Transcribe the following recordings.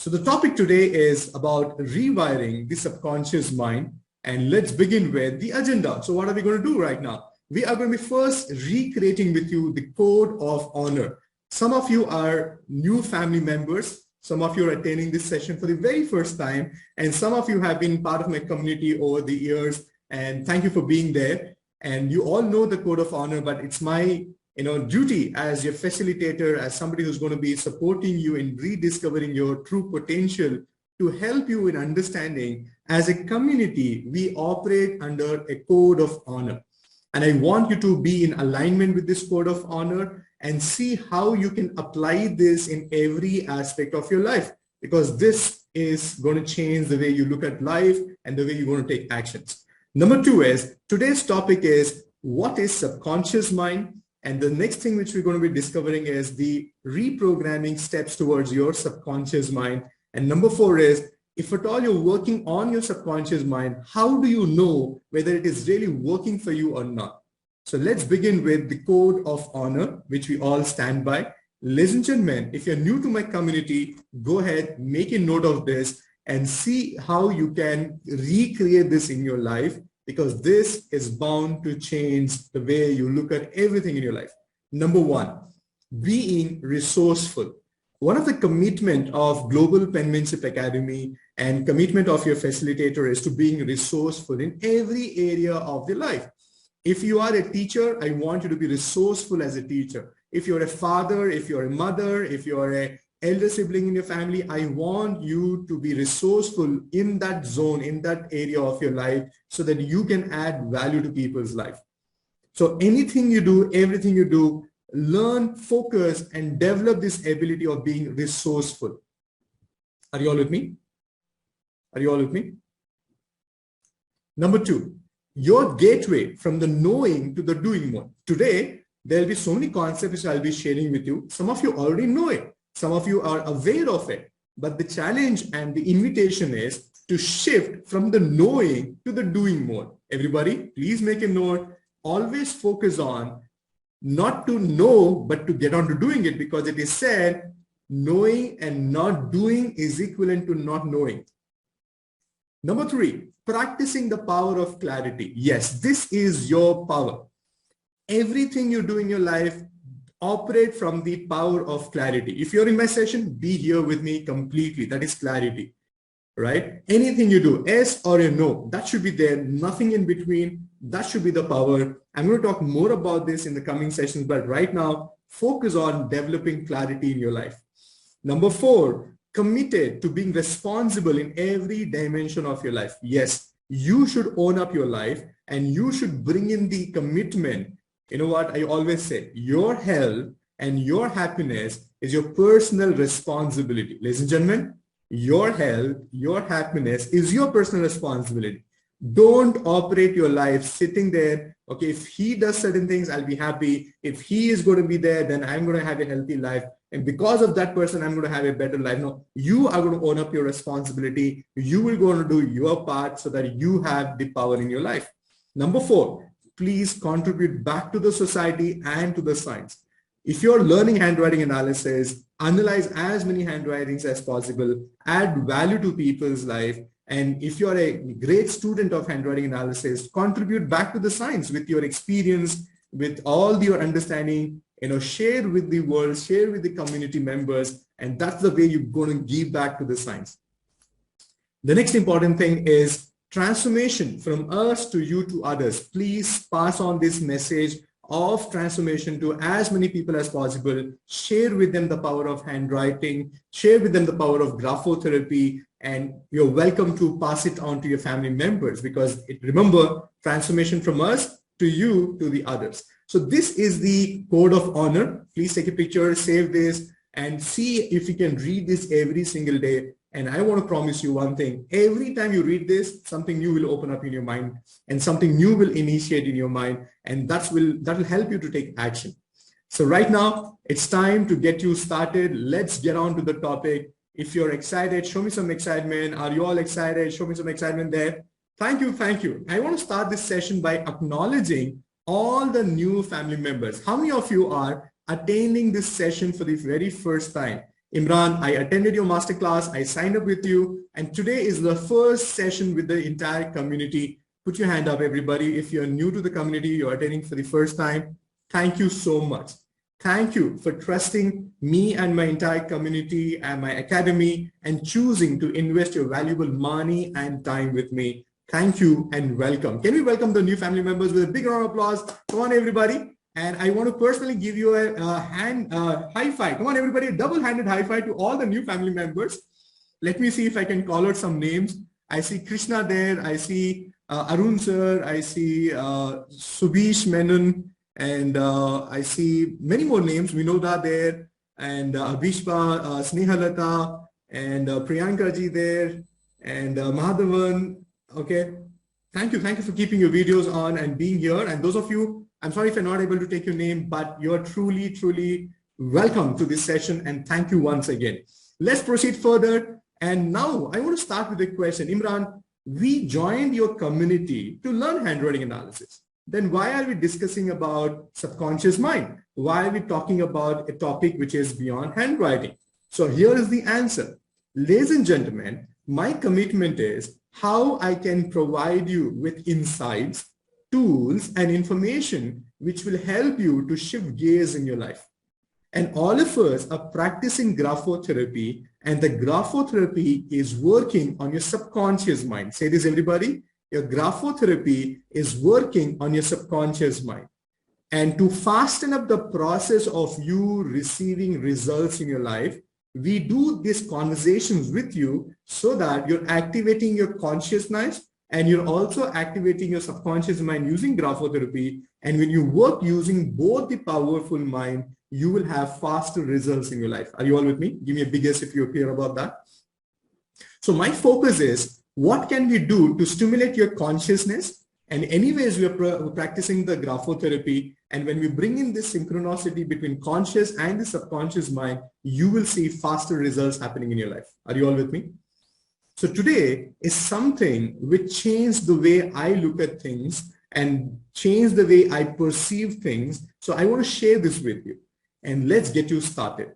So the topic today is about rewiring the subconscious mind. And let's begin with the agenda. So what are we going to do right now? We are going to be first recreating with you the code of honor. Some of you are new family members. Some of you are attending this session for the very first time. And some of you have been part of my community over the years. And thank you for being there. And you all know the code of honor, but it's my duty as your facilitator, as somebody who's going to be supporting you in rediscovering your true potential to help you in understanding as a community, we operate under a code of honor. And I want you to be in alignment with this code of honor and see how you can apply this in every aspect of your life, because this is going to change the way you look at life and the way you're going to take actions. Number two is, today's topic is, what is subconscious mind? And the next thing which we're going to be discovering is the reprogramming steps towards your subconscious mind. And number four is, if at all you're working on your subconscious mind, how do you know whether it is really working for you or not? So let's begin with the code of honor, which we all stand by. Ladies and gentlemen, if you're new to my community, go ahead, make a note of this and see how you can recreate this in your life, because this is bound to change the way you look at everything in your life. Number one, being resourceful. One of the commitment of Global Penmanship Academy and commitment of your facilitator is to being resourceful in every area of your life. If you are a teacher, I want you to be resourceful as a teacher. If you're a father, if you're a mother, if you're an elder sibling in your family, I want you to be resourceful in that zone, in that area of your life, so that you can add value to people's life. So anything you do, everything you do, learn, focus, and develop this ability of being resourceful. Are you all with me? Are you all with me? Number two, your gateway from the knowing to the doing mode. Today, there will be so many concepts which I'll be sharing with you. Some of you already know it. Some of you are aware of it. But the challenge and the invitation is to shift from the knowing to the doing mode. Everybody, please make a note. Always focus on not to know, but to get on to doing it, because it is said, knowing and not doing is equivalent to not knowing. Number three, practicing the power of clarity. Yes, this is your power. Everything you do in your life, operate from the power of clarity. If you're in my session, be here with me completely. That is clarity, right? Anything you do, yes or a no, that should be there. Nothing in between. That should be the power. I'm going to talk more about this in the coming sessions, but right now, focus on developing clarity in your life. Number four, committed to being responsible in every dimension of your life. Yes, you should own up your life and you should bring in the commitment. You know what I always say, your health and your happiness is your personal responsibility. Ladies and gentlemen, your health, your happiness is your personal responsibility. Don't operate your life sitting there. Okay, if he does certain things, I'll be happy. If he is going to be there, then I'm going to have a healthy life. And because of that person, I'm going to have a better life. No, you are going to own up your responsibility. You will go on to do your part so that you have the power in your life. Number four, please contribute back to the society and to the science. If you're learning handwriting analysis, analyze as many handwritings as possible, add value to people's life. And if you're a great student of handwriting analysis, contribute back to the science with your experience, with all your understanding, share with the world, share with the community members. And that's the way you're going to give back to the science. The next important thing is transformation from us to you to others. Please pass on this message of transformation to as many people as possible. Share with them the power of handwriting, share with them the power of graphotherapy, and you're welcome to pass it on to your family members, because remember, transformation from us to you to the others. So this is the code of honor. Please take a picture, save this, and see if you can read this every single day. And I want to promise you one thing, every time you read this, something new will open up in your mind and something new will initiate in your mind, and that will help you to take action. So right now, it's time to get you started. Let's get on to the topic. If you're excited, show me some excitement. Are you all excited? Show me some excitement there. Thank you. Thank you. I want to start this session by acknowledging all the new family members. How many of you are attending this session for the very first time? Imran, I attended your masterclass, I signed up with you, and today is the first session with the entire community. Put your hand up, everybody. If you're new to the community, you're attending for the first time, thank you so much. Thank you for trusting me and my entire community and my academy and choosing to invest your valuable money and time with me. Thank you and welcome. Can we welcome the new family members with a big round of applause? Come on, everybody. And I want to personally give you a high five. Come on, everybody, a double-handed high five to all the new family members. Let me see if I can call out some names. I see Krishna there. I see Arun sir. I see Subhish Menon. And I see many more names. Vinoda there. And Abhishpa, Snehalata, and Priyanka ji there. And Madhavan. Okay. Thank you. Thank you for keeping your videos on and being here. And those of you, I'm sorry if I'm not able to take your name, but you're truly, truly welcome to this session. And thank you once again. Let's proceed further. And now I want to start with a question. Imran, we joined your community to learn handwriting analysis. Then why are we discussing about subconscious mind? Why are we talking about a topic which is beyond handwriting? So here is the answer. Ladies and gentlemen, my commitment is how I can provide you with insights, tools and information which will help you to shift gears in your life. And all of us are practicing graphotherapy, and the graphotherapy is working on your subconscious mind. Say this, everybody. Your graphotherapy is working on your subconscious mind. And to fasten up the process of you receiving results in your life, we do these conversations with you so that you're activating your consciousness and you're also activating your subconscious mind using graphotherapy. And when you work using both the powerful mind, you will have faster results in your life. Are you all with me? Give me a big yes if you're clear about that. So my focus is, what can we do to stimulate your consciousness? And anyways, we are practicing the graphotherapy. And when we bring in this synchronicity between conscious and the subconscious mind, you will see faster results happening in your life. Are you all with me? So today is something which changed the way I look at things and changed the way I perceive things. So I want to share this with you, and let's get you started.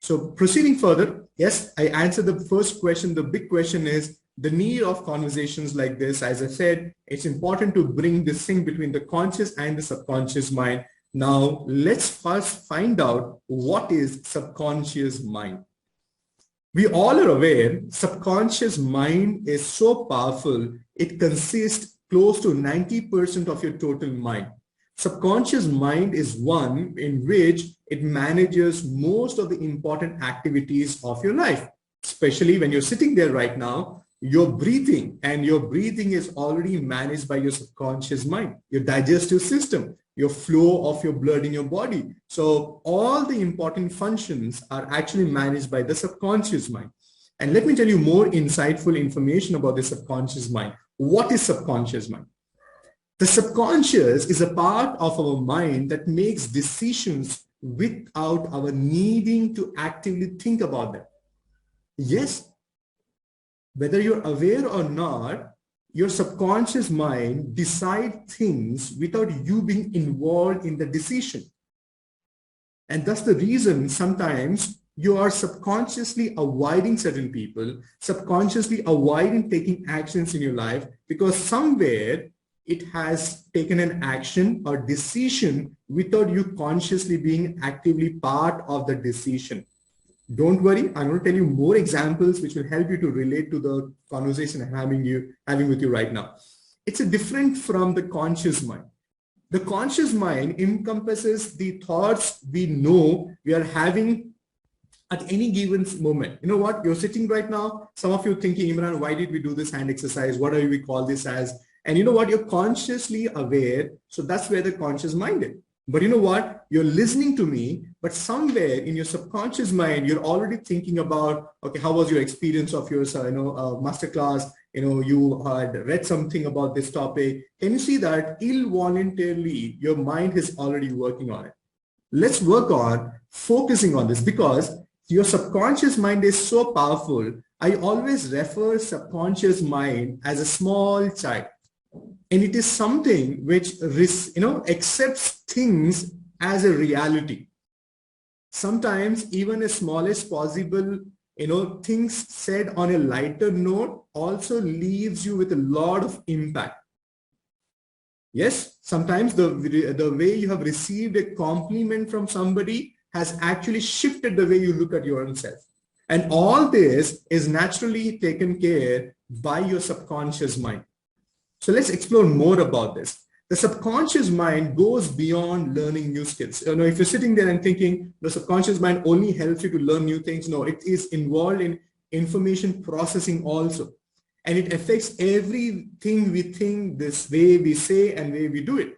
So proceeding further, yes, I answered the first question. The big question is the need of conversations like this. As I said, it's important to bring this thing between the conscious and the subconscious mind. Now, let's first find out what is subconscious mind. We all are aware subconscious mind is so powerful, it consists close to 90% of your total mind. Subconscious mind is one in which it manages most of the important activities of your life, especially when you're sitting there right now, you're breathing, and your breathing is already managed by your subconscious mind, your digestive system, your flow of your blood in your body. So all the important functions are actually managed by the subconscious mind. And let me tell you more insightful information about the subconscious mind. What is subconscious mind? The subconscious is a part of our mind that makes decisions without our needing to actively think about them. Yes, whether you're aware or not, your subconscious mind decides things without you being involved in the decision. And that's the reason sometimes you are subconsciously avoiding certain people, subconsciously avoiding taking actions in your life, because somewhere it has taken an action or decision without you consciously being actively part of the decision. Don't worry, I'm going to tell you more examples which will help you to relate to the conversation I'm having with you right now. It's different from the conscious mind. The conscious mind encompasses the thoughts we know we are having at any given moment. You know what? You're sitting right now. Some of you thinking, Imran, why did we do this hand exercise? What do we call this as? And you know what? You're consciously aware. So that's where the conscious mind is. But you know what? You're listening to me, but somewhere in your subconscious mind, you're already thinking about, okay, how was your experience of your, masterclass? You had read something about this topic. Can you see that involuntarily your mind is already working on it? Let's work on focusing on this, because your subconscious mind is so powerful. I always refer subconscious mind as a small child. And it is something which, accepts things as a reality. Sometimes even as small as possible, things said on a lighter note also leaves you with a lot of impact. Yes, sometimes the way you have received a compliment from somebody has actually shifted the way you look at your own self. And all this is naturally taken care by your subconscious mind. So let's explore more about this. The subconscious mind goes beyond learning new skills. If you're sitting there and thinking the subconscious mind only helps you to learn new things, no, it is involved in information processing also. And it affects everything we think, this way we say and way we do it.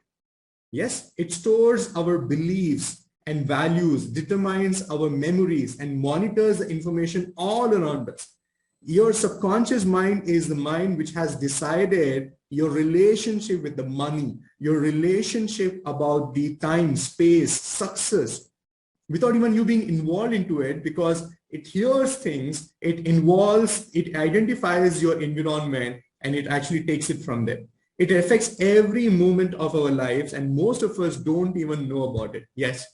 Yes, it stores our beliefs and values, determines our memories, and monitors the information all around us. Your subconscious mind is the mind which has decided your relationship with the money, your relationship about the time, space, success, without even you being involved into it, because it hears things, it involves, it identifies your environment, and it actually takes it from there. It affects every moment of our lives, and most of us don't even know about it. Yes,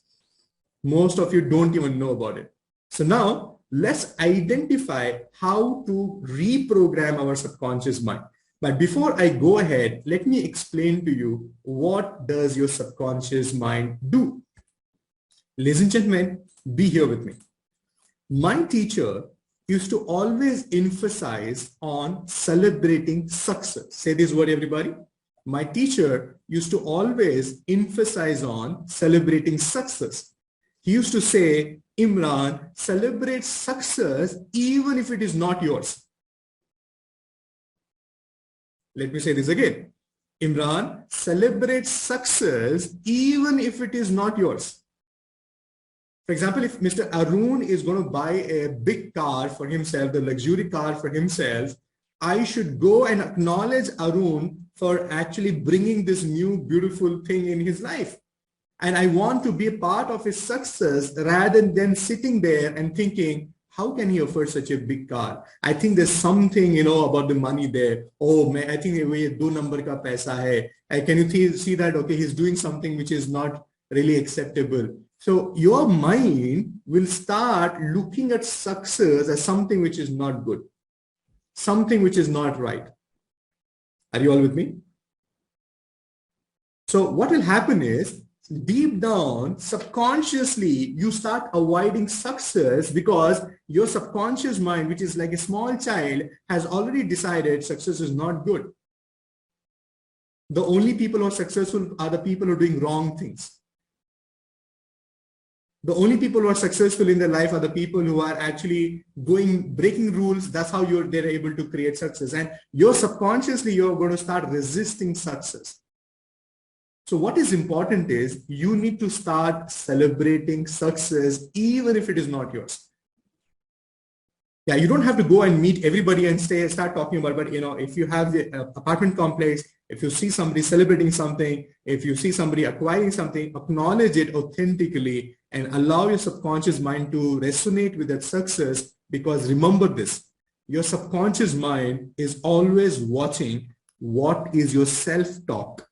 most of you don't even know about it. So now let's identify how to reprogram our subconscious mind. But before I go ahead, let me explain to you, what does your subconscious mind do? Ladies and gentlemen, be here with me. My teacher used to always emphasize on celebrating success. Say this word, everybody. My teacher used to always emphasize on celebrating success. He used to say, Imran, celebrate success even if it is not yours. Let me say this again. Imran, celebrate success even if it is not yours. For example, if Mr. Arun is going to buy a big car for himself, the luxury car for himself, I should go and acknowledge Arun for actually bringing this new beautiful thing in his life. And I want to be a part of his success rather than sitting there and thinking, how can he afford such a big car? I think there's something, about the money there. Oh, man, I think ये 2 number का पैसा है. Can you see that? Okay, he's doing something which is not really acceptable. So your mind will start looking at success as something which is not good, something which is not right. Are you all with me? So what will happen is, deep down, subconsciously, you start avoiding success because your subconscious mind, which is like a small child, has already decided success is not good. The only people who are successful are the people who are doing wrong things. The only people who are successful in their life are the people who are actually breaking rules. That's how they're able to create success. And subconsciously, you're going to start resisting success. So what is important is you need to start celebrating success even if it is not yours. Yeah, you don't have to go and meet everybody and start talking about it. But if you have the apartment complex, if you see somebody celebrating something, if you see somebody acquiring something, acknowledge it authentically and allow your subconscious mind to resonate with that success. Because remember this, your subconscious mind is always watching what is your self-talk,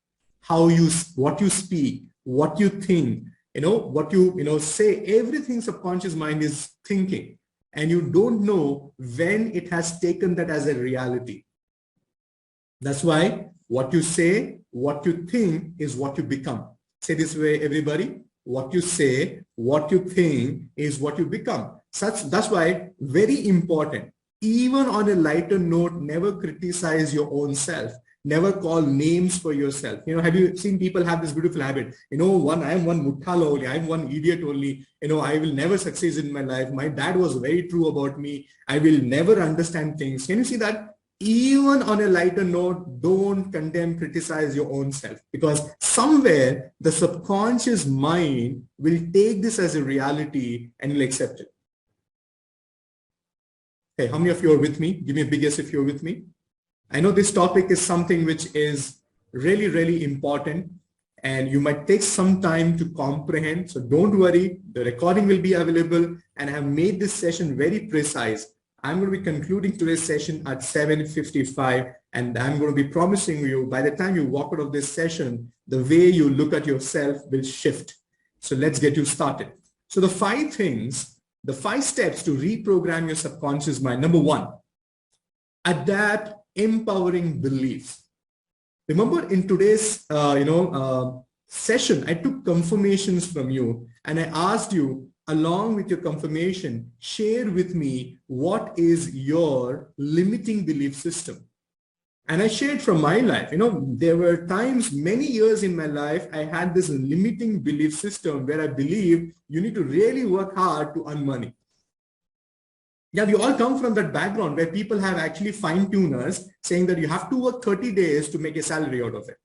what you speak, what you think, what you say. Everything subconscious mind is thinking, and you don't know when it has taken that as a reality. That's why what you say, what you think is what you become. Say this way, everybody. What you say, what you think is what you become. That's why very important. Even on a lighter note, never criticize your own self. Never call names for yourself. Have you seen people have this beautiful habit? I am one muttala only. I am one idiot only. I will never succeed in my life. My dad was very true about me. I will never understand things. Can you see that? Even on a lighter note, don't condemn, criticize your own self, because somewhere the subconscious mind will take this as a reality and will accept it. Okay, how many of you are with me? Give me a big yes if you're with me. I know this topic is something which is really, really important, and you might take some time to comprehend. So don't worry, the recording will be available, and I have made this session very precise. I'm going to be concluding today's session at 7:55, and I'm going to be promising you by the time you walk out of this session, the way you look at yourself will shift. So let's get you started. So the five things, the five steps to reprogram your subconscious mind. Number one, adapt empowering beliefs. Remember in today's, session, I took confirmations from you and I asked you, along with your confirmation, share with me what is your limiting belief system. And I shared from my life, there were times, many years in my life, I had this limiting belief system where I believed you need to really work hard to earn money. Yeah, we all come from that background where people have actually fine-tuners saying that you have to work 30 days to make a salary out of it.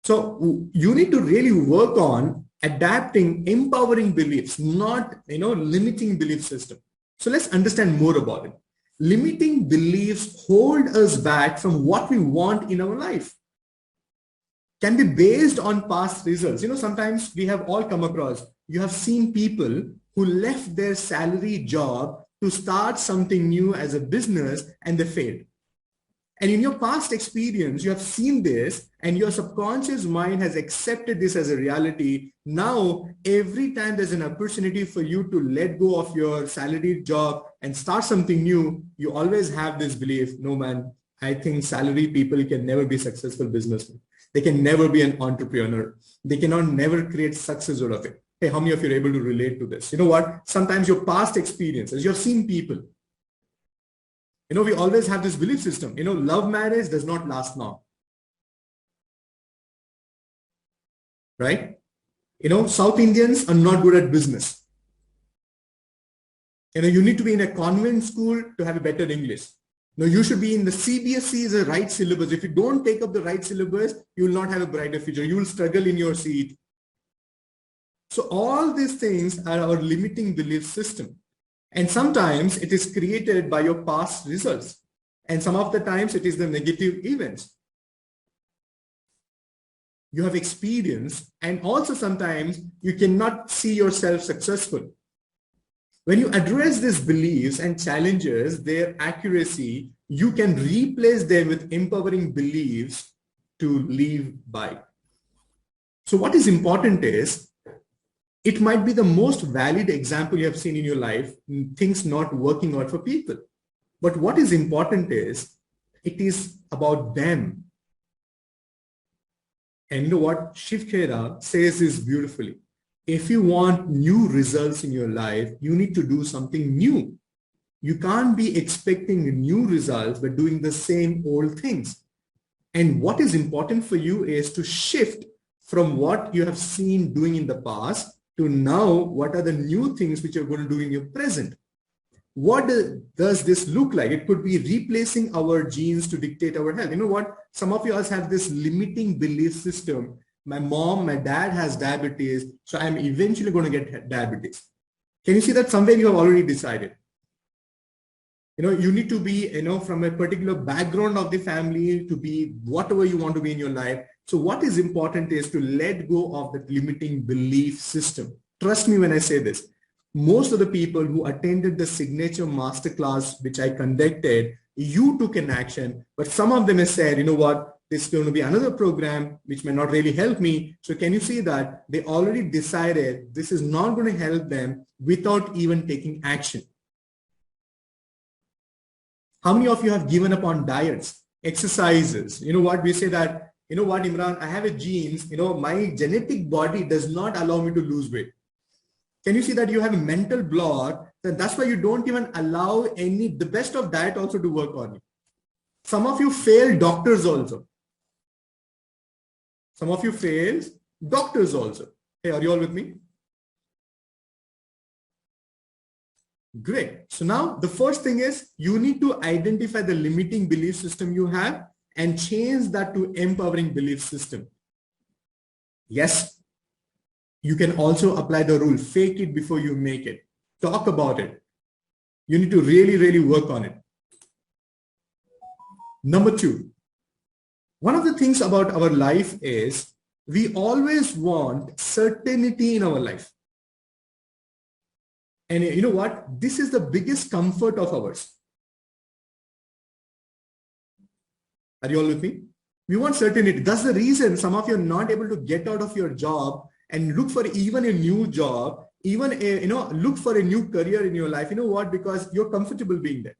So you need to really work on adapting empowering beliefs, not, limiting belief system. So let's understand more about it. Limiting beliefs hold us back from what we want in our life. Can be based on past results. Sometimes we have all come across, you have seen people who left their salary job to start something new as a business and they failed. And in your past experience, you have seen this and your subconscious mind has accepted this as a reality. Now, every time there's an opportunity for you to let go of your salaried job and start something new, you always have this belief, no man, I think salary people can never be successful businessmen. They can never be an entrepreneur. They cannot never create success out of it. Hey, how many of you are able to relate to this? You know what? Sometimes your past experiences, you've seen people. We always have this belief system, love marriage does not last long. Right? South Indians are not good at business. You need to be in a convent school to have a better English. You should be in the CBSE is the right syllabus. If you don't take up the right syllabus, you will not have a brighter future. You will struggle in your seat. So all these things are our limiting belief system. And sometimes it is created by your past results. And some of the times it is the negative events you have experienced. And also sometimes you cannot see yourself successful. When you address these beliefs and challenges their accuracy, you can replace them with empowering beliefs to live by. So what is important is, it might be the most valid example you have seen in your life, things not working out for people. But what is important is, it is about them. And you know what Shiv Khera says is beautifully. If you want new results in your life, you need to do something new. You can't be expecting new results by doing the same old things. And what is important for you is to shift from what you have seen doing in the past to now, what are the new things which you're going to do in your present? What does this look like? It could be replacing our genes to dictate our health. You know what? Some of you guys have this limiting belief system. My mom, my dad has diabetes, so I'm eventually going to get diabetes. Can you see that somewhere you have already decided? You need to be, from a particular background of the family to be whatever you want to be in your life. So what is important is to let go of that limiting belief system. Trust me when I say this. Most of the people who attended the signature masterclass, which I conducted, you took an action, but some of them have said, you know what, this is going to be another program which may not really help me. So can you see that they already decided this is not going to help them without even taking action? How many of you have given up on diets, exercises? You know what, we say that, you know what, Imran, I have a genes, my genetic body does not allow me to lose weight. Can you see that you have a mental block? That's why you don't even allow the best of diet also to work on you. Some of you fail doctors also. Some of you fail doctors also. Hey, are you all with me? Great. So now the first thing is you need to identify the limiting belief system you have and change that to empowering belief system. Yes, you can also apply the rule, fake it before you make it. Talk about it. You need to really, really work on it. Number two, one of the things about our life is we always want certainty in our life. And you know what? This is the biggest comfort of ours. Are you all with me? We want certainty. That's the reason some of you are not able to get out of your job and look for even a new job, even look for a new career in your life. You know what? Because you're comfortable being there.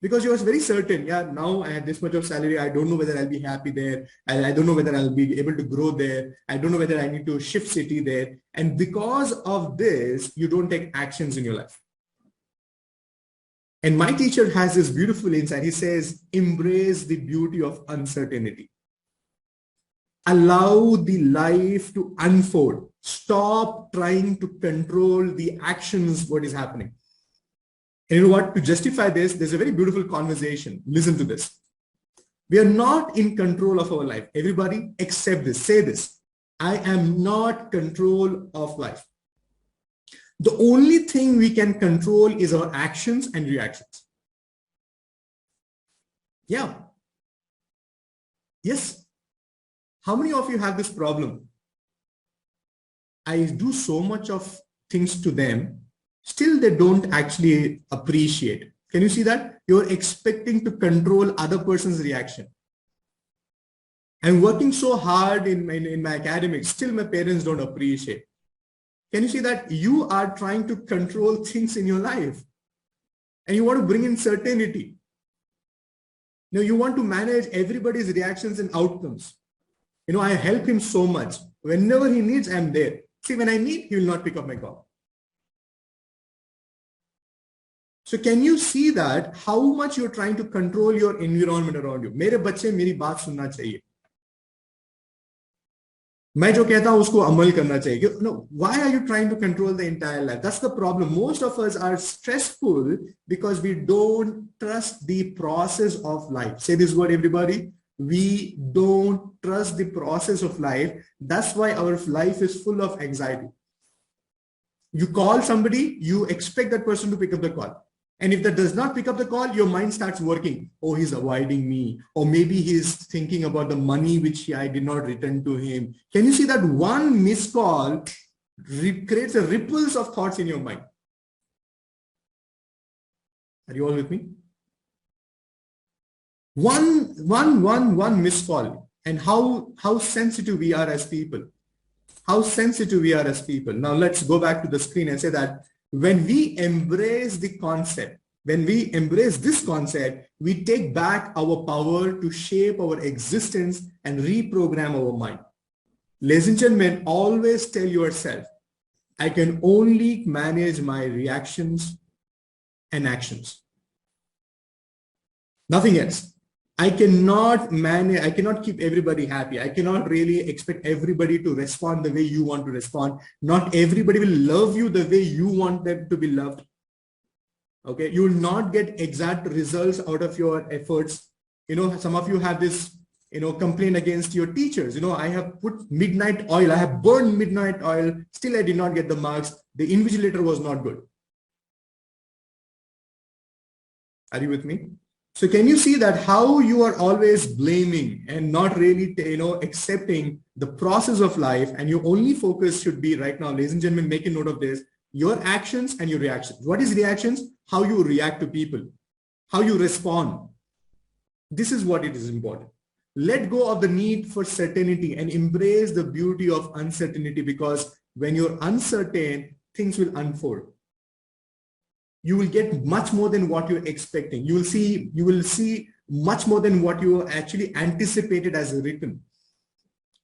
Because you're very certain, yeah, now I have this much of salary. I don't know whether I'll be happy there. I don't know whether I'll be able to grow there. I don't know whether I need to shift city there. And because of this, you don't take actions in your life. And my teacher has this beautiful insight. He says, embrace the beauty of uncertainty. Allow the life to unfold. Stop trying to control the actions, what is happening. And you know what? To justify this, there's a very beautiful conversation. Listen to this. We are not in control of our life. Everybody accept this. Say this. I am not control of life. The only thing we can control is our actions and reactions. Yeah. Yes. How many of you have this problem? I do so much of things to them. Still, they don't actually appreciate. Can you see that? You're expecting to control other person's reaction. I'm working so hard in my academics. Still, my parents don't appreciate. Can you see that? You are trying to control things in your life. And you want to bring in certainty. Now, you want to manage everybody's reactions and outcomes. I help him so much. Whenever he needs, I'm there. See, when I need, he will not pick up my call. So can you see that how much you're trying to control your environment around you? मेरे बच्चे मेरी बात सुनना चाहिए. मैं जो कहता हूं उसको अमल करना चाहिए. No, why are you trying to control the entire life? That's the problem. Most of us are stressful because we don't trust the process of life. Say this word, everybody. We don't trust the process of life. That's why our life is full of anxiety. You call somebody, you expect that person to pick up the call. And if that does not pick up the call, your mind starts working. Oh, he's avoiding me. Or maybe he's thinking about the money which I did not return to him. Can you see that one missed call creates a ripples of thoughts in your mind? Are you all with me? One missed call. And how sensitive we are as people. How sensitive we are as people. Now let's go back to the screen and say that when we embrace the concept, when we embrace this concept, we take back our power to shape our existence and reprogram our mind. Ladies and gentlemen, always tell yourself, I can only manage my reactions and actions. Nothing else. I cannot keep everybody happy. I cannot really expect everybody to respond the way you want to respond. Not everybody will love you the way you want them to be loved. Okay, you will not get exact results out of your efforts. Some of you have this, complaint against your teachers. I have put midnight oil, I have burned midnight oil, still I did not get the marks. The invigilator was not good. Are you with me? So can you see that how you are always blaming and not really, accepting the process of life, and your only focus should be right now, ladies and gentlemen, make a note of this, your actions and your reactions. What is reactions? How you react to people, how you respond. This is what it is important. Let go of the need for certainty and embrace the beauty of uncertainty, because when you're uncertain, things will unfold. You will get much more than what you're expecting. You will see much more than what you actually anticipated as written.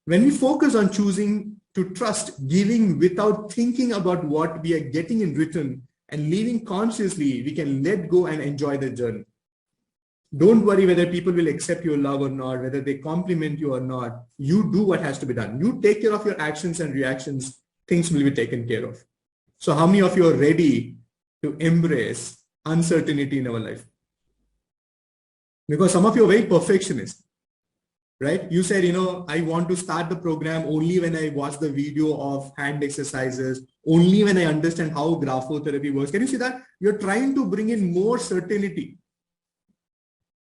When we focus on choosing to trust, giving without thinking about what we are getting in written, and living consciously, we can let go and enjoy the journey. Don't worry whether people will accept your love or not, whether they compliment you or not. You do what has to be done. You take care of your actions and reactions, things will be taken care of. So how many of you are ready to embrace uncertainty in our life? Because some of you are very perfectionist, right? You said, I want to start the program only when I watch the video of hand exercises, only when I understand how graphotherapy works. Can you see that? You're trying to bring in more certainty.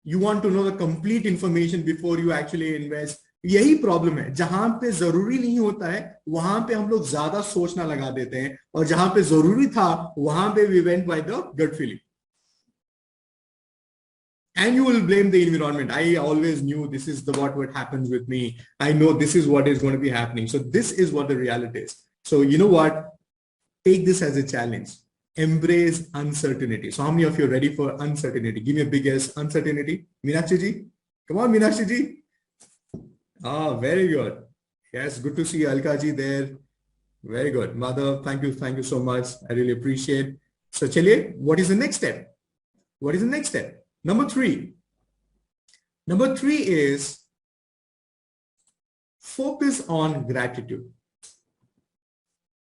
You want to know the complete information before you actually invest. यही problem है. जहां पे जरूरी नहीं होता है वहां पे हम लोग ज्यादा सोचना लगा देते हैं, और जहां पे जरूरी था वहां पे we went by the gut feeling. And you will blame the environment. I always knew this is what happens with me. I know this is what is going to be happening. So this is what the reality is. So you know what? Take this as a challenge. Embrace uncertainty. So how many of you are ready for uncertainty? Give me a big yes, uncertainty. Meenakshi ji? Come on, Meenakshi ji. Ah, very good. Yes, good to see Alka ji there. Very good. Mother, thank you. Thank you so much. I really appreciate. So chaliye, what is the next step? What is the next step? Number 3. Number 3 is focus on gratitude.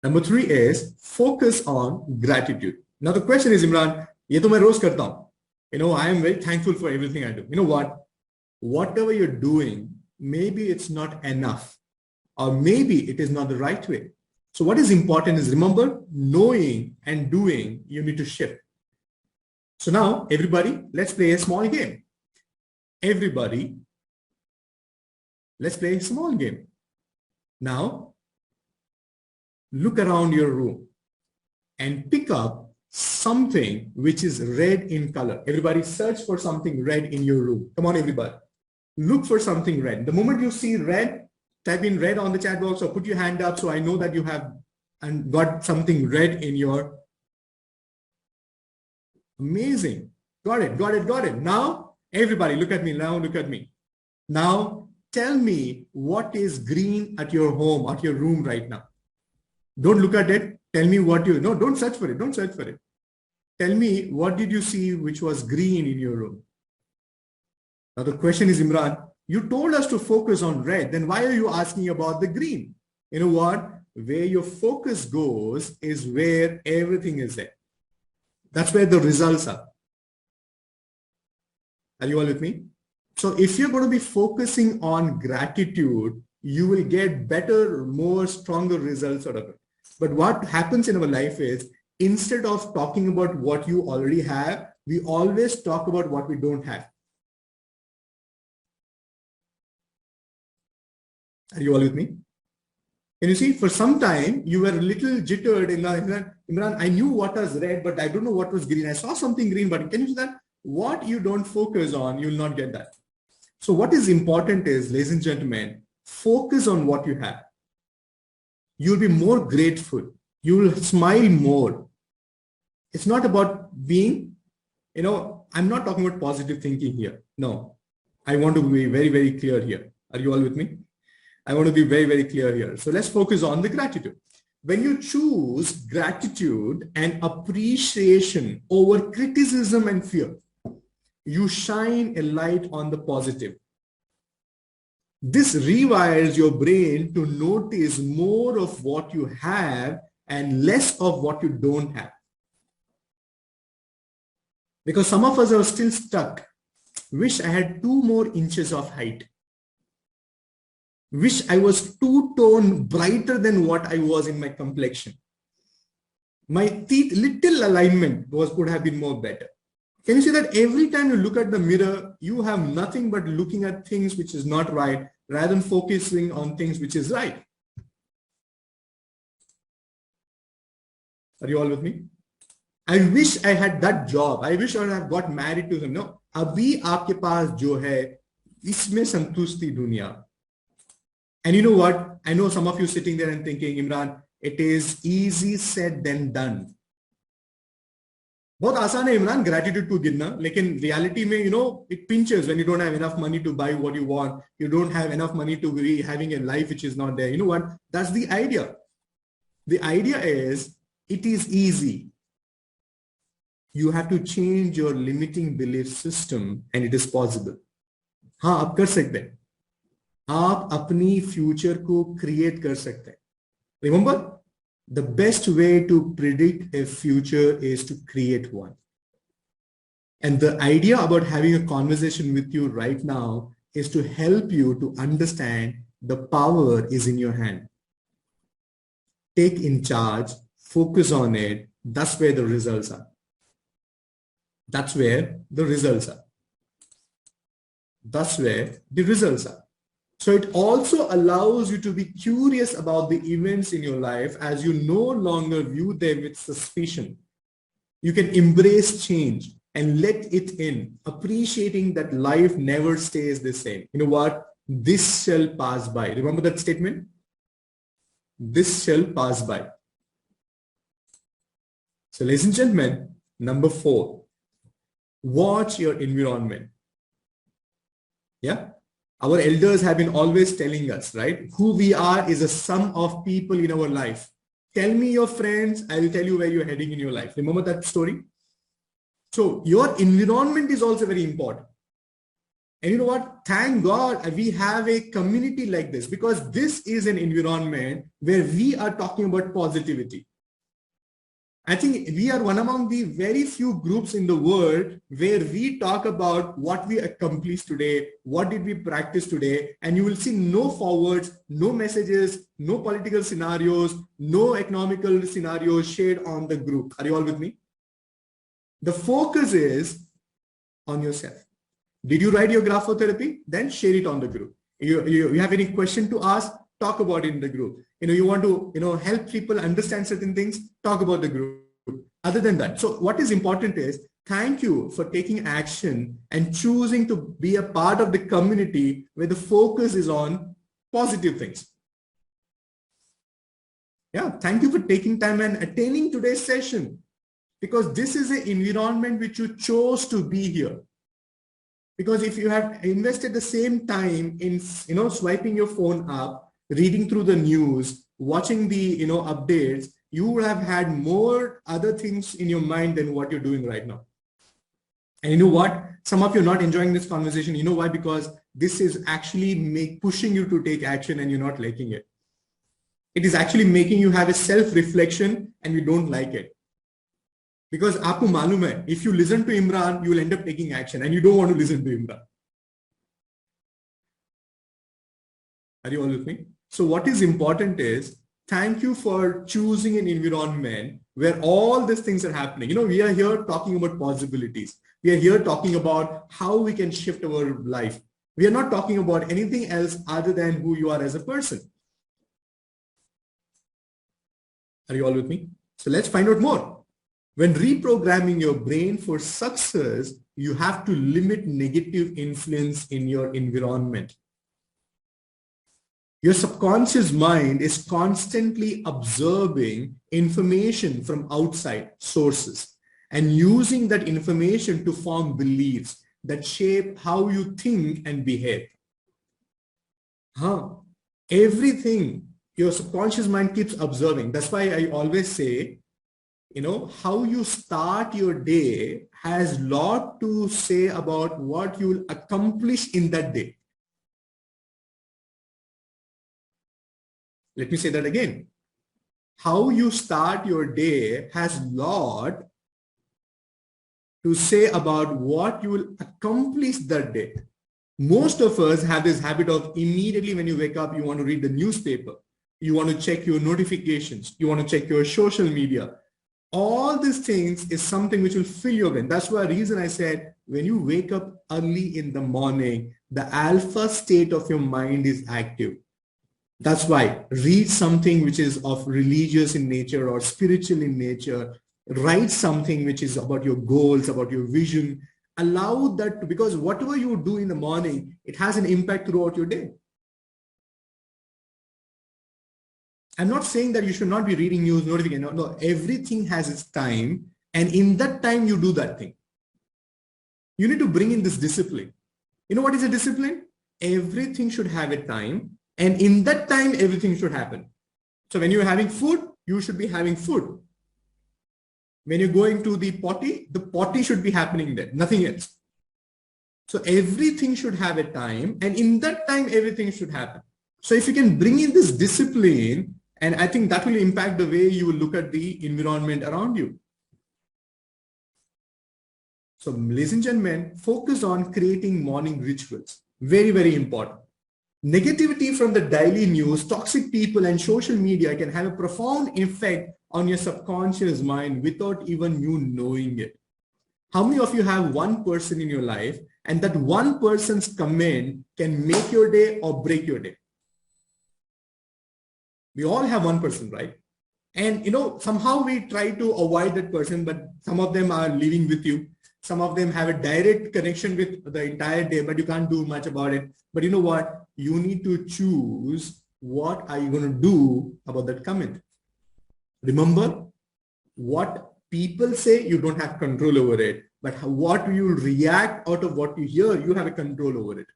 Number 3 is focus on gratitude. Now the question is, Imran, ye to main roz karta hu. You know, I am very thankful for everything I do. You know what? Whatever you're doing, maybe it's not enough, or maybe it is not the right way. So what is important is, remember, knowing and doing, you need to shift. So now, everybody, let's play a small game. Everybody, let's play a small game. Now, look around your room and pick up something which is red in color. Everybody search for something red in your room. Come on, everybody. Look for something red. The moment you see red, type in red on the chat box or put your hand up so I know that you have and got something red in your. Amazing. Got it, got it, got it. Now, everybody, look at me. Now, look at me. Now, tell me what is green at your home, at your room right now. Don't look at it. Tell me what you, no, don't search for it. Don't search for it. Tell me, what did you see which was green in your room? Now, the question is, Imran, you told us to focus on red. Then why are you asking about the green? You know what? Where your focus goes is where everything is there. That's where the results are. Are you all with me? So if you're going to be focusing on gratitude, you will get better, more stronger results out of it. But what happens in our life is, instead of talking about what you already have, we always talk about what we don't have. Are you all with me? Can you see, for some time, you were a little jittered in Imran, I knew what was red, but I don't know what was green. I saw something green, but can you see that? What you don't focus on, you will not get that. So what is important is, ladies and gentlemen, focus on what you have. You'll be more grateful. You will smile more. It's not about being, you know, I'm not talking about positive thinking here. No, I want to be very, very clear here. Are you all with me? I want to be very, very clear here. So let's focus on the gratitude. When you choose gratitude and appreciation over criticism and fear, you shine a light on the positive. This rewires your brain to notice more of what you have and less of what you don't have. Because some of us are still stuck. Wish I had 2 more inches of height. Wish I was 2 tones brighter than what I was in my complexion. My teeth, little alignment could have been more better. Can you see that every time you look at the mirror, you have nothing but looking at things which is not right, rather than focusing on things which is right? Are you all with me? I wish I had that job. I wish I would have got married to him. No, abhi aapke paas jo hai, isme santushti dunya. And you know what? I know some of you sitting there and thinking, Imran, it is easy said than done. बहुत आसान है Imran gratitude को गिनना, लेकिन reality में, you know, it pinches when you don't have enough money to buy what you want. You don't have enough money to be having a life which is not there. You know what? That's the idea. The idea is, it is easy. You have to change your limiting belief system and it is possible. हाँ, आप कर सकते हैं. आप अपनी future को create कर सकते हैं. Remember? The best way to predict a future is to create one. And the idea about having a conversation with you right now is to help you to understand the power is in your hand. Take in charge, focus on it. That's where the results are. That's where the results are. That's where the results are. So it also allows you to be curious about the events in your life as you no longer view them with suspicion. You can embrace change and let it in, appreciating that life never stays the same. You know what? This shall pass by. Remember that statement? This shall pass by. So ladies and gentlemen, number 4, watch your environment. Yeah. Our elders have been always telling us, right? Who we are is a sum of people in our life. Tell me your friends, I will tell you where you're heading in your life. Remember that story? So your environment is also very important. And you know what? Thank God we have a community like this, because this is an environment where we are talking about positivity. I think we are one among the very few groups in the world where we talk about what we accomplished today, what did we practice today, and you will see no forwards, no messages, no political scenarios, no economical scenarios shared on the group. Are you all with me? The focus is on yourself. Did you write your graphotherapy? Then share it on the group. You have any question to ask? Talk about it in the group. You want to help people understand certain things? Talk about the group. Other than that, so what is important is thank you for taking action and choosing to be a part of the community where the focus is on positive things. Yeah, thank you for taking time and attending today's session, because this is an environment which you chose to be here. Because if you have invested the same time in swiping your phone up, reading through the news, watching the updates, you would have had more other things in your mind than what you're doing right now. And you know what? Some of you are not enjoying this conversation. You know why? Because this is actually pushing you to take action and you're not liking it. It is actually making you have a self-reflection and you don't like it. Because aapko malum hai, if you listen to Imran, you will end up taking action and you don't want to listen to Imran. Are you all with me? So what is important is, thank you for choosing an environment where all these things are happening. We are here talking about possibilities. We are here talking about how we can shift our life. We are not talking about anything else other than who you are as a person. Are you all with me? So let's find out more. When reprogramming your brain for success, you have to limit negative influence in your environment. Your subconscious mind is constantly absorbing information from outside sources and using that information to form beliefs that shape how you think and behave. Everything your subconscious mind keeps observing. That's why I always say, how you start your day has a lot to say about what you will accomplish in that day. Let me say that again. How you start your day has a lot to say about what you will accomplish that day. Most of us have this habit of immediately when you wake up, you want to read the newspaper. You want to check your notifications. You want to check your social media. All these things is something which will fill your brain. That's why reason I said, when you wake up early in the morning, the alpha state of your mind is active. That's why read something which is of religious in nature or spiritual in nature. Write something which is about your goals, about your vision. Allow that, because whatever you do in the morning, it has an impact throughout your day. I'm not saying that you should not be reading news, notification. No, everything has its time. And in that time, you do that thing. You need to bring in this discipline. You know what is a discipline? Everything should have a time. And in that time, everything should happen. So when you're having food, you should be having food. When you're going to the potty should be happening there, nothing else. So everything should have a time. And in that time, everything should happen. So if you can bring in this discipline, and I think that will impact the way you will look at the environment around you. So ladies and gentlemen, focus on creating morning rituals. Very, very important. Negativity from the daily news, toxic people and social media can have a profound effect on your subconscious mind without even you knowing it. How many of you have one person in your life and that one person's comment can make your day or break your day? We all have one person, right? And somehow we try to avoid that person, but some of them are living with you. Some of them have a direct connection with the entire day, but you can't do much about it. But you know what? You need to choose what are you going to do about that comment. Remember, what people say, you don't have control over it. But what you react out of what you hear, you have a control over it.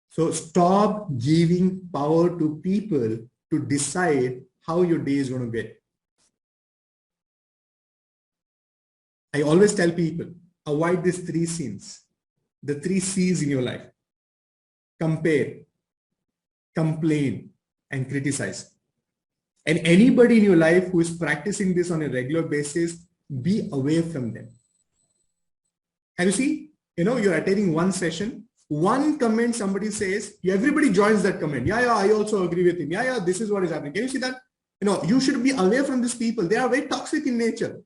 So stop giving power to people to decide how your day is going to get. I always tell people, avoid these three sins, the three C's in your life: compare, complain, and criticize. And anybody in your life who is practicing this on a regular basis, be away from them. And you see, you're attending one session, one comment somebody says, everybody joins that comment. Yeah, I also agree with him. Yeah, this is what is happening. Can you see that? You should be away from these people. They are very toxic in nature.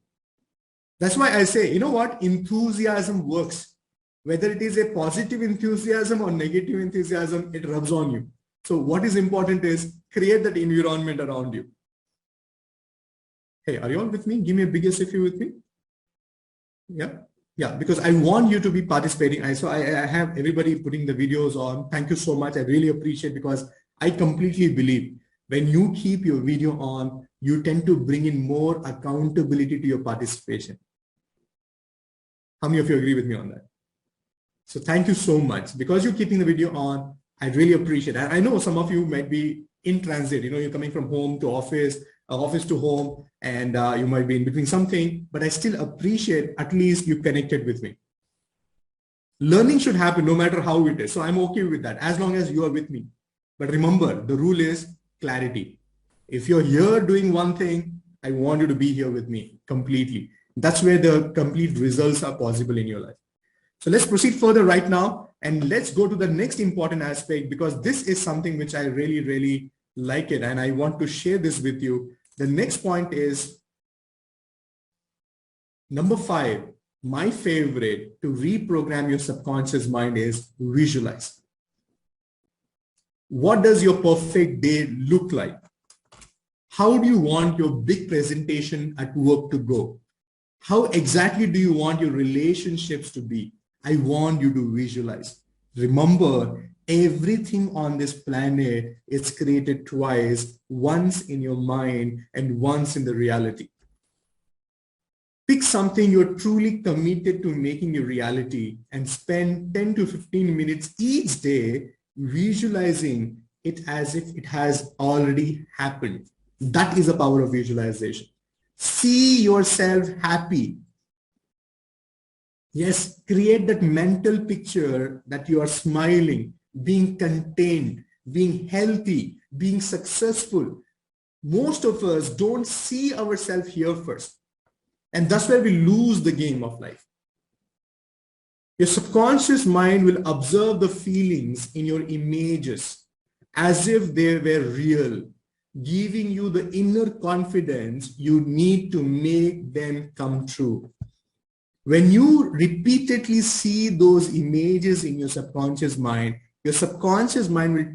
That's why I say, you know what? Enthusiasm works. Whether it is a positive enthusiasm or negative enthusiasm, it rubs on you. So what is important is create that environment around you. Hey, are you all with me? Give me a big yes if you're with me. Yeah, because I want you to be participating. I have everybody putting the videos on. Thank you so much. I really appreciate, because I completely believe when you keep your video on, you tend to bring in more accountability to your participation. How many of you agree with me on that? So thank you so much. Because you're keeping the video on, I really appreciate it. I know some of you might be in transit. You're coming from home to office, office to home, and you might be in between something, but I still appreciate at least you connected with me. Learning should happen no matter how it is. So I'm okay with that as long as you are with me. But remember, the rule is clarity. If you're here doing one thing, I want you to be here with me completely. That's where the complete results are possible in your life. So let's proceed further right now, and let's go to the next important aspect, because this is something which I really, really like it, and I want to share this with you. The next point is number 5, my favorite to reprogram your subconscious mind is visualize. What does your perfect day look like? How do you want your big presentation at work to go? How exactly do you want your relationships to be? I want you to visualize. Remember, everything on this planet is created twice, once in your mind and once in the reality. Pick something you're truly committed to making a reality and spend 10 to 15 minutes each day visualizing it as if it has already happened. That is the power of visualization. See yourself happy. Yes, create that mental picture that you are smiling, being content, being healthy, being successful. Most of us don't see ourselves here first. And that's where we lose the game of life. Your subconscious mind will observe the feelings in your images as if they were real, giving you the inner confidence you need to make them come true. When you repeatedly see those images in your subconscious mind will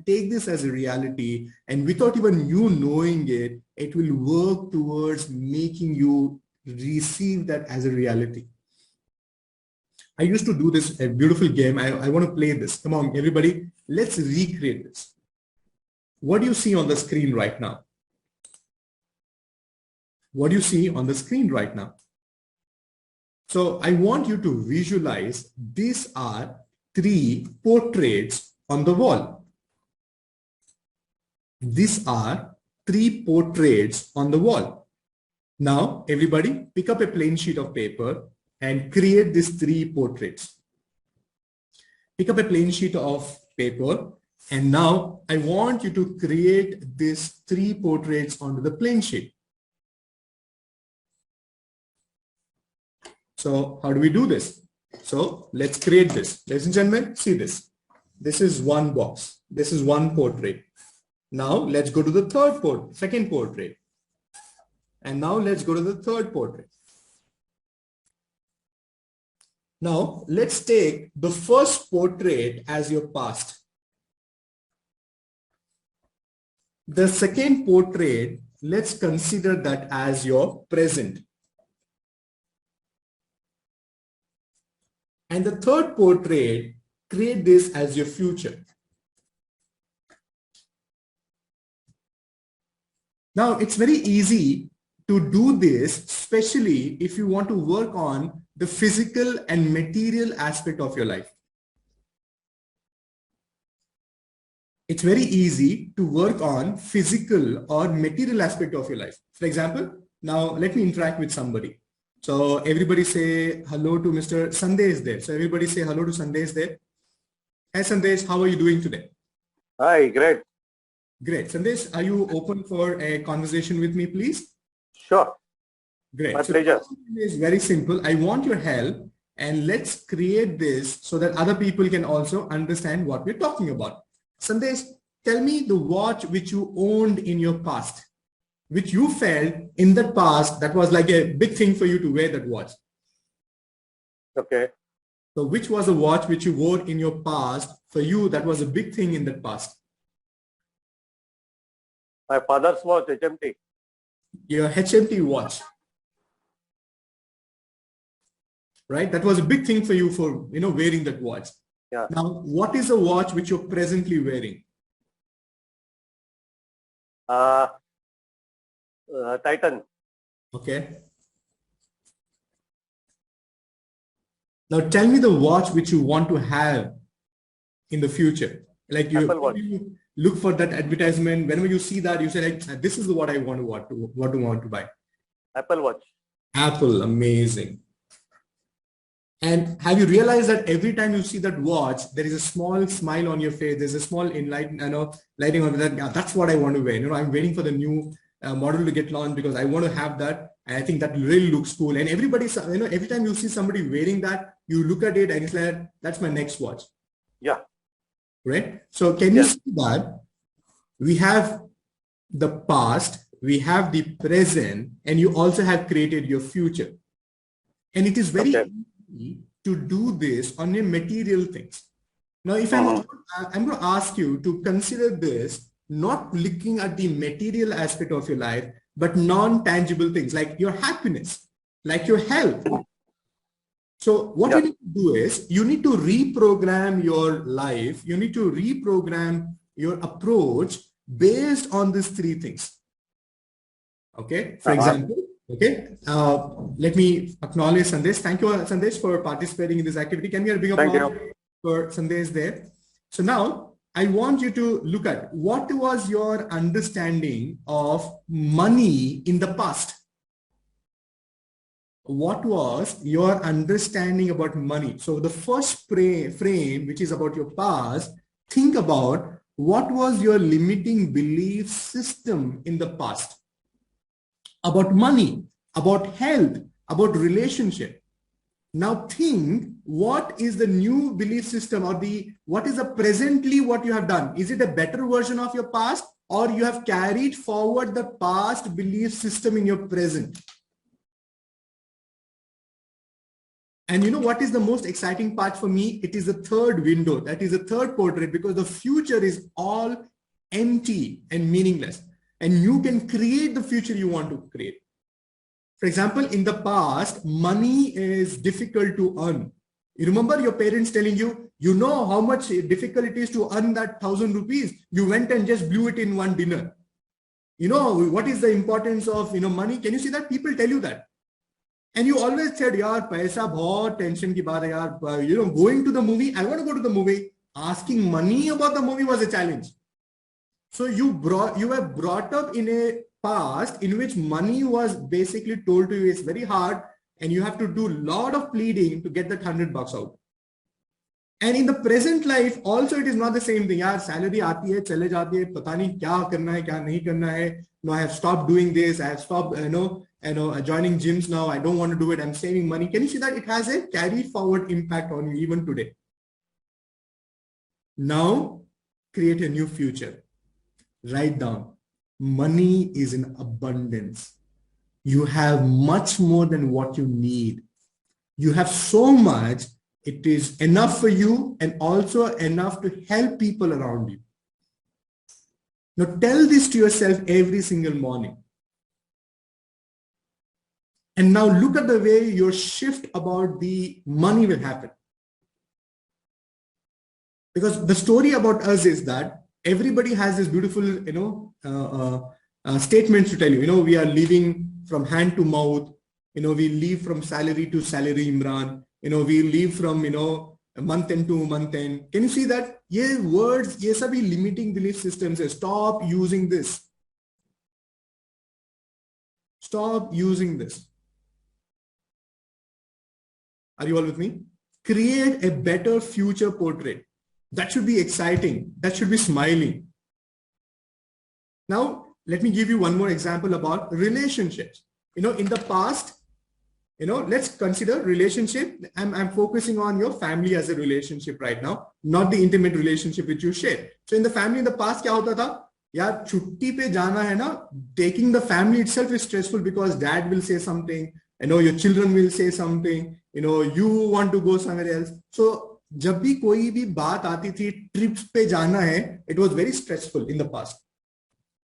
take this as a reality, and without even you knowing it, it will work towards making you receive that as a reality. I used to do this, a beautiful game. I want to play this. Come on, everybody, let's recreate this. What do you see on the screen right now? What do you see on the screen right now? So I want you to visualize these are 3 portraits on the wall. These are 3 portraits on the wall. Now, everybody pick up a plain sheet of paper and create these 3 portraits. Pick up a plain sheet of paper, and now I want you to create these 3 portraits onto the plain sheet. So how do we do this? So let's create this. Ladies and gentlemen, see this. This is one box. This is one portrait. Now let's go to the second portrait. And now let's go to the third portrait. Now let's take the first portrait as your past. The second portrait, let's consider that as your present. And the third portrait, create this as your future. Now, it's very easy to do this, especially if you want to work on the physical and material aspect of your life. It's very easy to work on physical or material aspect of your life. For example, now let me interact with somebody. So everybody say hello to Mr. Sandesh there. So everybody say hello to Sandesh there. Hi Sandesh, how are you doing today? Hi, great. Great. Sandesh, are you open for a conversation with me, please? Sure. Great. My So pleasure. it's very simple. I want your help, and let's create this so that other people can also understand what we're talking about. Sandesh, tell me the watch which you owned in your past, which you felt in the past that was like a big thing for you to wear that watch. Okay. So which was a watch which you wore in your past for you that was a big thing in that past? My father's watch, HMT. Your HMT watch, right? That was a big thing for you for, wearing that watch. Yeah. Now, what is a watch which you're presently wearing? Titan. Okay. Now tell me the watch which you want to have in the future. Like you look for that advertisement, whenever you see that, you say like, this is what I want to buy. Apple Watch. Apple, amazing. And have you realized that every time you see that watch, there is a small smile on your face. There's a small lighting on that. Yeah, that's what I want to wear. I'm waiting for the new model to get launched because I want to have that. And I think that really looks cool. And everybody, every time you see somebody wearing that, you look at it and it's like, that's my next watch. Yeah. Right. So can you see that we have the past, we have the present, and you also have created your future. And it is very easy to do this on your material things. Now, if I'm going to ask you to consider this, not looking at the material aspect of your life, but non-tangible things like your happiness, like your health. So what you need to do is you need to reprogram your life. You need to reprogram your approach based on these three things. Okay. For example, okay. Let me acknowledge Sandesh. Thank you, Sandesh, for participating in this activity. Can we have a big applause for Sandesh there? So now I want you to look at what was your understanding of money in the past. What was your understanding about money? So the first frame, which is about your past, think about what was your limiting belief system in the past about money, about health, about relationship. Now think, what is the new belief system or what is the presently what you have done? Is it a better version of your past or you have carried forward the past belief system in your present? And you know what is the most exciting part for me? It is the third window. That is the third portrait because the future is all empty and meaningless. And you can create the future you want to create. For example, in the past, money is difficult to earn. You remember your parents telling you, you know how much difficult it is to earn that 1,000 rupees. You went and just blew it in one dinner. You know, what is the importance of, money? Can you see that? People tell you that. And you always said, yaar, paisa bahut tension ki baat hai, yaar. Going to the movie, I want to go to the movie. Asking money about the movie was a challenge. So you were brought up in a past in which money was basically told to you it's very hard and you have to do a lot of pleading to get that $100 out. And in the present life, also it is not the same thing. Yaar, salary aati hai, chale jaati hai, pata nahi kya karna hai, kya nahi karna hai. No, I have stopped doing this. I have stopped, joining gyms now. I don't want to do it. I'm saving money. Can you see that it has a carry forward impact on you even today? Now, create a new future. Write down. Money is in abundance. You have much more than what you need. You have so much. It is enough for you and also enough to help people around you. Now tell this to yourself every single morning. And now look at the way your shift about the money will happen. Because the story about us is that everybody has this beautiful, statements to tell you, we are living from hand to mouth. We live from salary to salary, Imran. We live from, month end to month end. Can you see that? Yeah, words, ye sabhi limiting belief systems. Stop using this. Stop using this. Are you all with me? Create a better future portrait. That should be exciting. That should be smiling. Now, let me give you one more example about relationships. In the past, let's consider relationship. I'm focusing on your family as a relationship right now, not the intimate relationship which you share. So in the family in the past, क्या होता था? यार छुट्टी पे जाना है ना, taking the family itself is stressful because dad will say something, your children will say something, you want to go somewhere else. So जब भी कोई भी बात आती थी trips पे जाना है, it was very stressful in the past.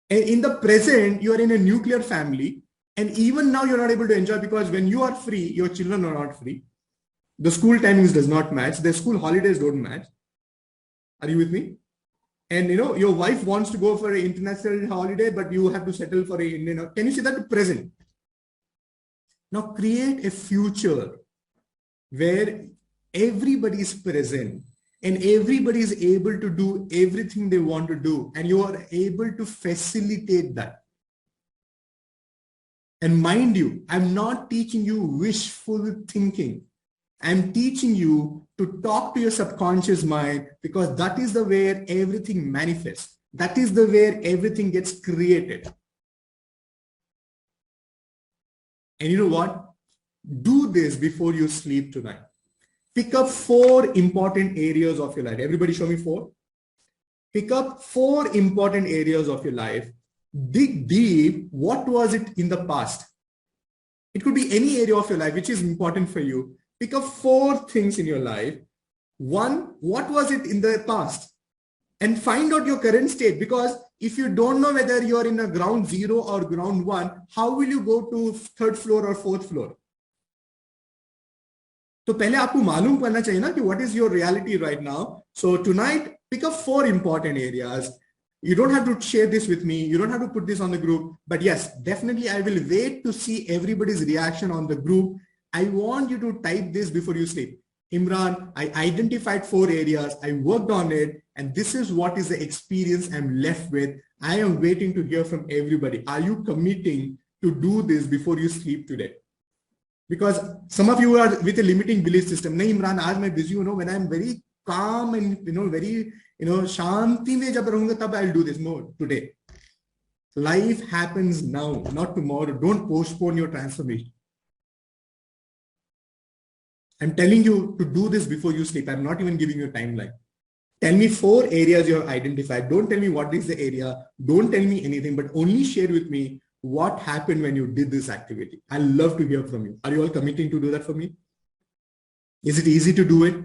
And in the present, you are in a nuclear family, and even now you're not able to enjoy because when you are free, your children are not free. The school timings does not match. The school holidays don't match. Are you with me? And your wife wants to go for an international holiday, but you have to settle for a Indian. Can you see that? Present. Now create a future where everybody is present and everybody is able to do everything they want to do, and you are able to facilitate that. And mind you, I'm not teaching you wishful thinking. I'm teaching you to talk to your subconscious mind, because that is the where everything manifests. That is the where everything gets created. And you know what? Do this before you sleep tonight. Pick up 4 important areas of your life. Everybody show me 4. Pick up 4 important areas of your life. Dig deep. What was it in the past? It could be any area of your life which is important for you. Pick up 4 things in your life. 1, what was it in the past? And find out your current state, because if you don't know whether you are in a ground 0 or ground 1, how will you go to 3rd floor or 4th floor? तो पहले आपको मालूम करना चाहिए ना कि what is your reality right now. So tonight, pick up 4 important areas. You don't have to share this with me. You don't have to put this on the group. But yes, definitely I will wait to see everybody's reaction on the group. I want you to type this before you sleep. Imran, I identified 4 areas. I worked on it. And this is what is the experience I'm left with. I am waiting to hear from everybody. Are you committing to do this before you sleep today? Because some of you are with a limiting belief system. Nahin Imran, aaj main busy hu, when I'm very calm and very shanti mein jab rahunga, tab I'll do this. No, today. Life happens now, not tomorrow. Don't postpone your transformation. I'm telling you to do this before you sleep. I'm not even giving you a timeline. Tell me 4 areas you have identified. Don't tell me what is the area. Don't tell me anything, but only share with me what happened when you did this activity. I love to hear from you. Are you all committing to do that for me? Is it easy to do it?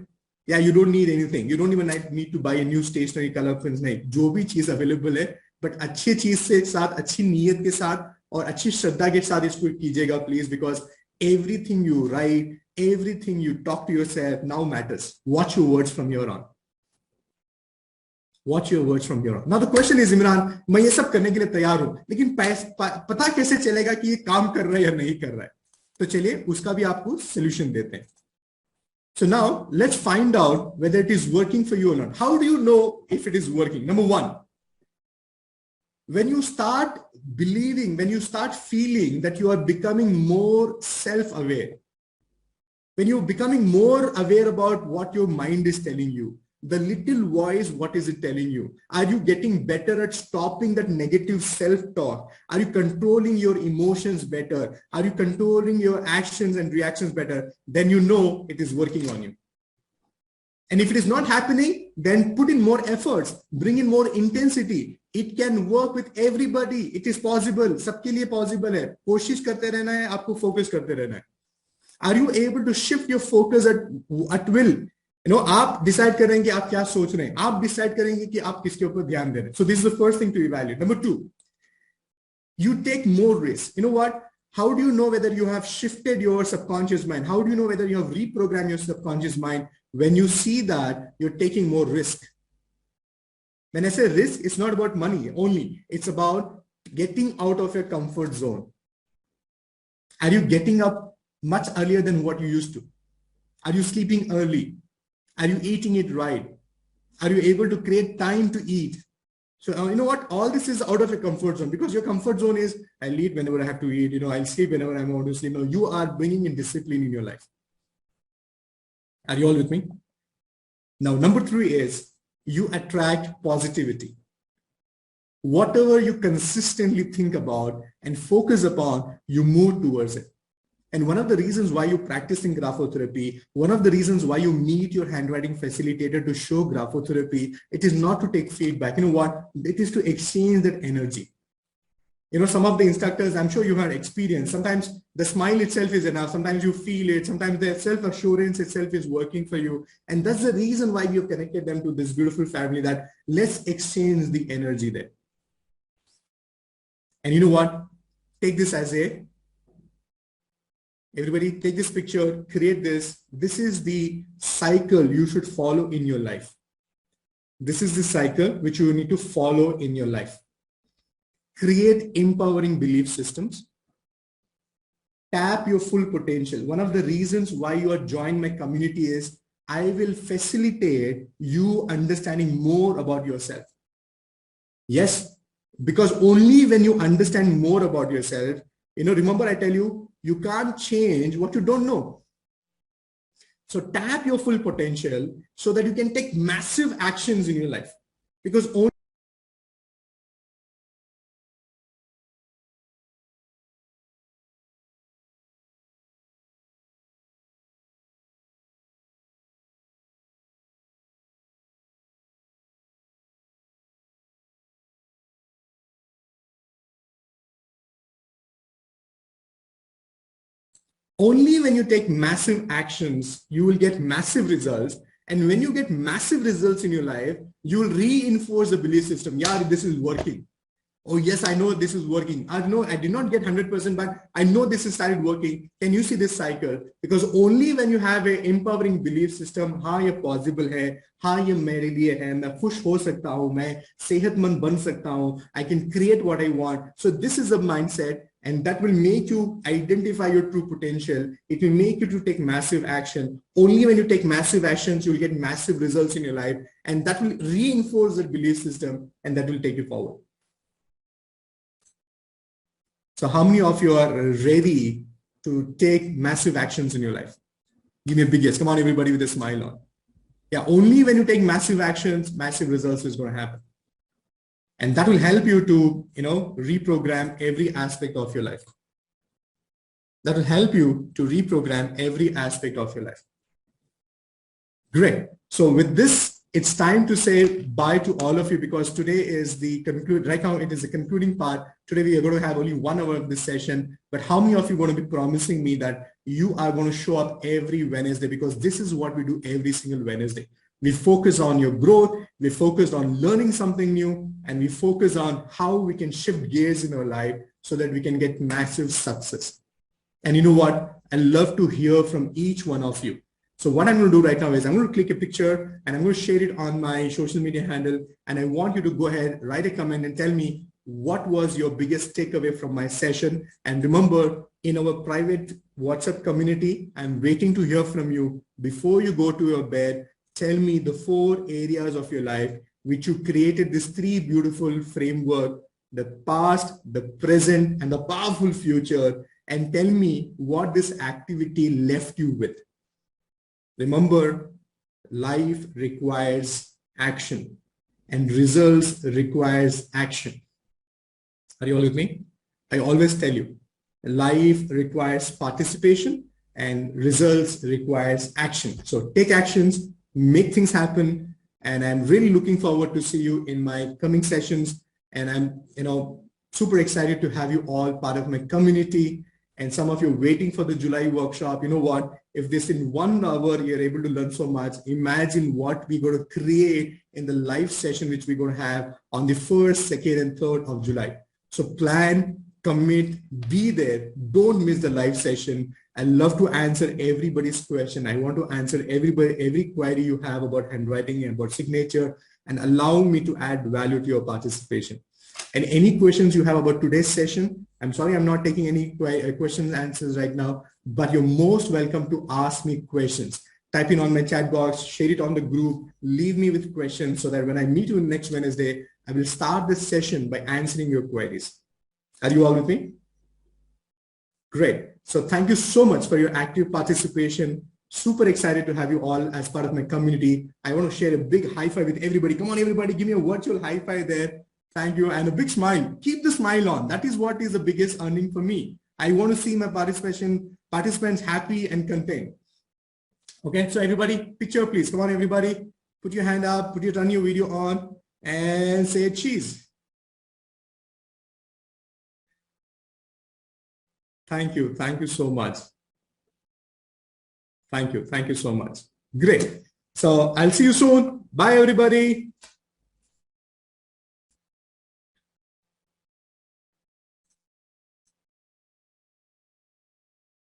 Yeah, you don't need anything. You don't even need to buy a new stationery color pens. नहीं, जो भी चीज available है, but अच्छी चीज से साथ, अच्छी नीयत के साथ और अच्छी श्रद्धा के साथ इसको कीजिएगा, please, because everything you write, everything you talk to yourself now matters. Watch your words from here on. Watch your words from here on. Now the question is, Imran, मैं ये सब करने के लिए तैयार हूं, लेकिन पता कैसे चलेगा कि ये काम कर रहा है या नहीं कर रहा है? तो चलिए उसका भी आपको solution देते हैं. So now let's find out whether it is working for you or not. How do you know if it is working? Number 1, when you start believing, when you start feeling that you are becoming more self-aware, when you're becoming more aware about what your mind is telling you, the little voice, what is it telling you? Are you getting better at stopping that negative self-talk? Are you controlling your emotions better? Are you controlling your actions and reactions better? Then you know it is working on you. And if it is not happening, then put in more efforts, bring in more intensity. It can work with everybody. It is possible. सबके लिए possible है. कोशिश करते रहना है, आपको focus करते रहना है. Are you able to shift your focus at will? आप डिसाइड करेंगे कि आप क्या सोच रहे हैं, आप डिसाइड करेंगे कि आप किसके ऊपर ध्यान दे रहे हैं. So this is the first thing to evaluate. Number 2, you take more risk. You know what? How do you know whether you have shifted your subconscious mind? How do you know whether you have reprogrammed your subconscious mind? When you see that you're taking more risk. When I say risk, it's not about money only. It's about getting out of your comfort zone? Are you getting up much earlier than what you used to? Are you sleeping early? Are you eating it right? Are you able to create time to eat? So you know what? All this is out of your comfort zone, because your comfort zone is I'll eat whenever I have to eat. I'll sleep whenever I want to sleep. No, you are bringing in discipline in your life. Are you all with me? Now, number 3 is you attract positivity. Whatever you consistently think about and focus upon, you move towards it. And one of the reasons why you practice in graphotherapy, one of the reasons why you meet your handwriting facilitator to show graphotherapy, it is not to take feedback. You know what? It is to exchange that energy. Some of the instructors, I'm sure you have experience. Sometimes the smile itself is enough. Sometimes you feel it. Sometimes their self-assurance itself is working for you. And that's the reason why you've connected them to this beautiful family, that let's exchange the energy there. And you know what? Take this as everybody take this picture, create this. This is the cycle you should follow in your life. This is the cycle which you need to follow in your life. Create empowering belief systems. Tap your full potential. One of the reasons why you are joined my community is I will facilitate you understanding more about yourself. Yes, because only when you understand more about yourself, remember I tell you, you can't change what you don't know. So tap your full potential so that you can take massive actions in your life. Because only when you take massive actions, you will get massive results. And when you get massive results in your life, you will reinforce the belief system. Yeah, this is working. Oh, yes, I know this is working. I know I did not get 100%, but I know this has started working. Can you see this cycle? Because only when you have an empowering belief system, हाँ ये possible है, हाँ ये मेरे लिए है, मैं खुश हो सकता हूँ, मैं सेहतमंद बन सकता हूँ, I can create what I want. So this is a mindset, and that will make you identify your true potential. It will make you to take massive action. Only when you take massive actions, you will get massive results in your life, and that will reinforce the belief system, and that will take you forward. So how many of you are ready to take massive actions in your life? Give me a big yes. Come on, everybody, with a smile on. Yeah, only when you take massive actions, massive results is going to happen. And that will help you to, reprogram every aspect of your life. That will help you to reprogram every aspect of your life. Great. So with this, it's time to say bye to all of you, because today is right now it is the concluding part. Today we are going to have only 1 hour of this session, but how many of you are going to be promising me that you are going to show up every Wednesday? Because this is what we do every single Wednesday. We focus on your growth, we focus on learning something new, and we focus on how we can shift gears in our life so that we can get massive success. And you know what? I love to hear from each one of you. So what I'm going to do right now is I'm going to click a picture and I'm going to share it on my social media handle. And I want you to go ahead, write a comment and tell me what was your biggest takeaway from my session. And remember, in our private WhatsApp community, I'm waiting to hear from you. Before you go to your bed, tell me the 4 areas of your life which you created this 3 beautiful framework, the past, the present, and the powerful future. And tell me what this activity left you with. Remember, life requires action and results requires action. Are you all with me? I always tell you, life requires participation and results requires action. So take actions, make things happen. And I'm really looking forward to see you in my coming sessions. And I'm, super excited to have you all part of my community. And some of you waiting for the July workshop. You know what? If this in 1 hour, you're able to learn so much, imagine what we're going to create in the live session, which we're going to have on the 1st, 2nd, and 3rd of July. So plan, commit, be there. Don't miss the live session. I love to answer everybody's question. I want to answer every query you have about handwriting and about signature, and allow me to add value to your participation. And any questions you have about today's session, I'm sorry, I'm not taking any questions and answers right now, but you're most welcome to ask me questions. Type in on my chat box, share it on the group, leave me with questions so that when I meet you next Wednesday, I will start this session by answering your queries. Are you all with me? Great. So thank you so much for your active participation. Super excited to have you all as part of my community. I want to share a big high five with everybody. Come on, everybody, give me a virtual high five there. Thank you. And a big smile. Keep the smile on. That is what is the biggest earning for me. I want to see my participants happy and content. Okay, so everybody, picture please. Come on, everybody. Put your hand up, turn your video on and say cheese. Thank you. Thank you so much. Thank you. Thank you so much. Great. So I'll see you soon. Bye, everybody.